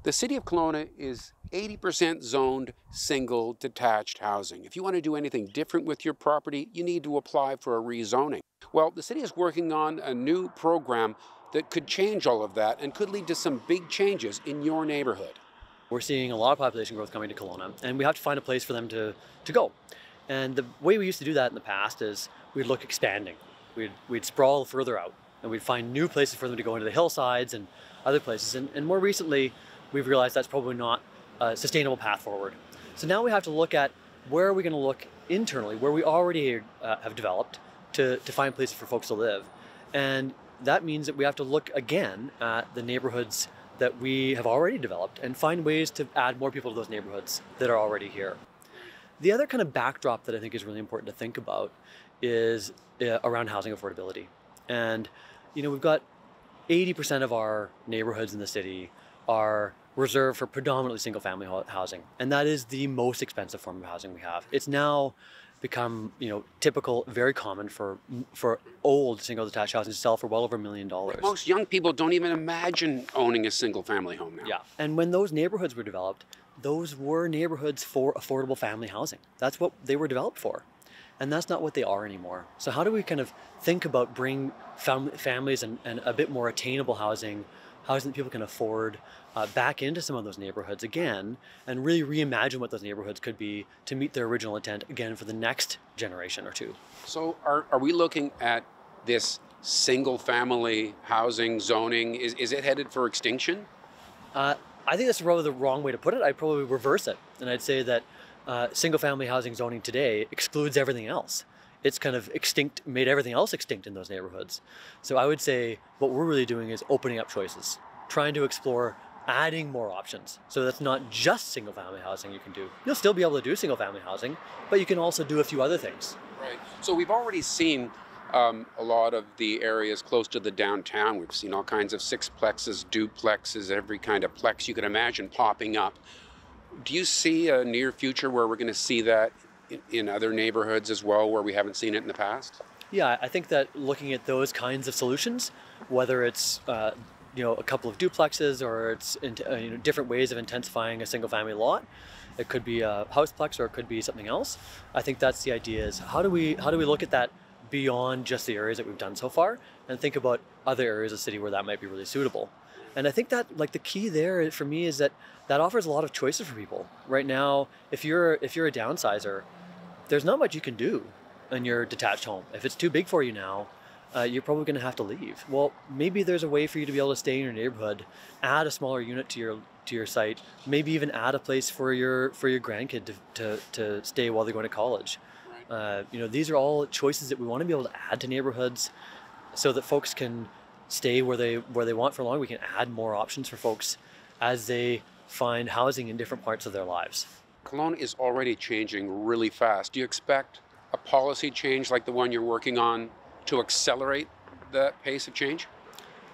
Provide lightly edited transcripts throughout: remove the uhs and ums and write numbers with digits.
The city of Kelowna is 80% zoned single detached housing. If you want to do anything different with your property, you need to apply for a rezoning. Well, the city is working on a new program that could change all of that and could lead to some big changes in your neighborhood. We're seeing a lot of population growth coming to Kelowna, and we have to find a place for them to go. And the way we used to do that in the past is we'd look expanding. We'd sprawl further out, and we'd find new places for them to go into the hillsides and other places. And more recently, we've realized that's probably not a sustainable path forward. So now we have to look at where are we going to look internally, where we already have developed to find places for folks to live. And that means that we have to look again at the neighborhoods that we have already developed and find ways to add more people to those neighborhoods that are already here. The other kind of backdrop that I think is really important to think about is around housing affordability. And we've got 80% of our neighborhoods in the city are reserved for predominantly single-family housing, and that is the most expensive form of housing we have. It's now become, typical, very common for old single-detached housing to sell for well over $1 million. Most young people don't even imagine owning a single-family home now. Yeah, and when those neighborhoods were developed, those were neighborhoods for affordable family housing. That's what they were developed for. And that's not what they are anymore. So how do we kind of think about bring families and a bit more attainable housing that people can afford back into some of those neighborhoods again, and really reimagine what those neighborhoods could be to meet their original intent again for the next generation or two. So are we looking at this single family housing zoning? Is it headed for extinction? I think that's probably the wrong way to put it. I'd probably reverse it. And I'd say that single family housing zoning today excludes everything else. It's kind of made everything else extinct in those neighborhoods. So I would say what we're really doing is opening up choices, trying to explore adding more options. So that's not just single family housing you can do. You'll still be able to do single family housing, but you can also do a few other things. Right. So we've already seen a lot of the areas close to the downtown. We've seen all kinds of sixplexes, duplexes, every kind of plex you can imagine popping up. Do you see a near future where we're going to see that in other neighborhoods as well, where we haven't seen it in the past? Yeah, I think that looking at those kinds of solutions, whether it's a couple of duplexes or it's different ways of intensifying a single family lot, it could be a houseplex or it could be something else. I think that's the idea: is how do we look at that beyond just the areas that we've done so far and think about other areas of the city where that might be really suitable. And I think that the key there for me is that offers a lot of choices for people. Right now, if you're a downsizer, there's not much you can do in your detached home. If it's too big for you now, you're probably going to have to leave. Well, maybe there's a way for you to be able to stay in your neighborhood, add a smaller unit to your site, maybe even add a place for your grandkid to stay while they're going to college. These are all choices that we want to be able to add to neighborhoods so that folks can stay where they want for long. We can add more options for folks as they find housing in different parts of their lives. Kelowna is already changing really fast. Do you expect a policy change like the one you're working on to accelerate the pace of change?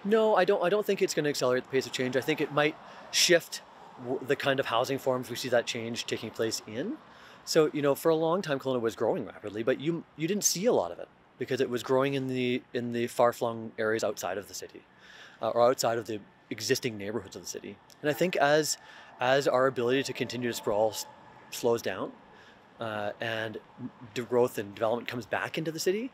No, I don't think it's going to accelerate the pace of change. I think it might shift the kind of housing forms we see that change taking place in. So, for a long time, Kelowna was growing rapidly, but you didn't see a lot of it because it was growing in the far-flung areas outside of the city or outside of the existing neighborhoods of the city. And I think as our ability to continue to sprawl slows down and the growth and development comes back into the city,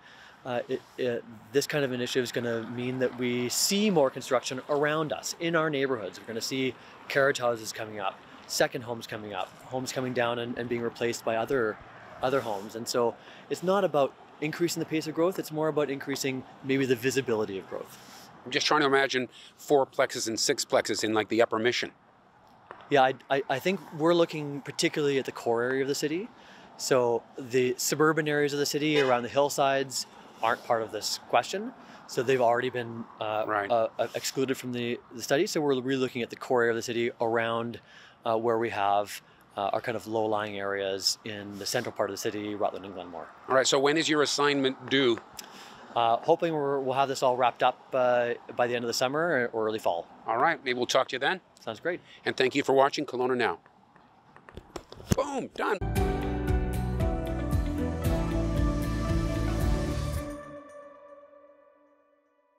this kind of initiative is going to mean that we see more construction around us in our neighborhoods. We're going to see carriage houses coming up, second homes coming up, homes coming down and being replaced by other homes. And so it's not about increasing the pace of growth, it's more about increasing maybe the visibility of growth. I'm just trying to imagine fourplexes and sixplexes in like the Upper Mission. Yeah, I think we're looking particularly at the core area of the city. So the suburban areas of the city around the hillsides aren't part of this question. So they've already been excluded from the study. So we're really looking at the core area of the city around where we have our kind of low-lying areas in the central part of the city, Rutland and Glenmore. All right, so when is your assignment due? Hoping we'll have this all wrapped up by the end of the summer or early fall. All right, maybe we'll talk to you then. Sounds great. And thank you for watching Kelowna Now. Boom, done.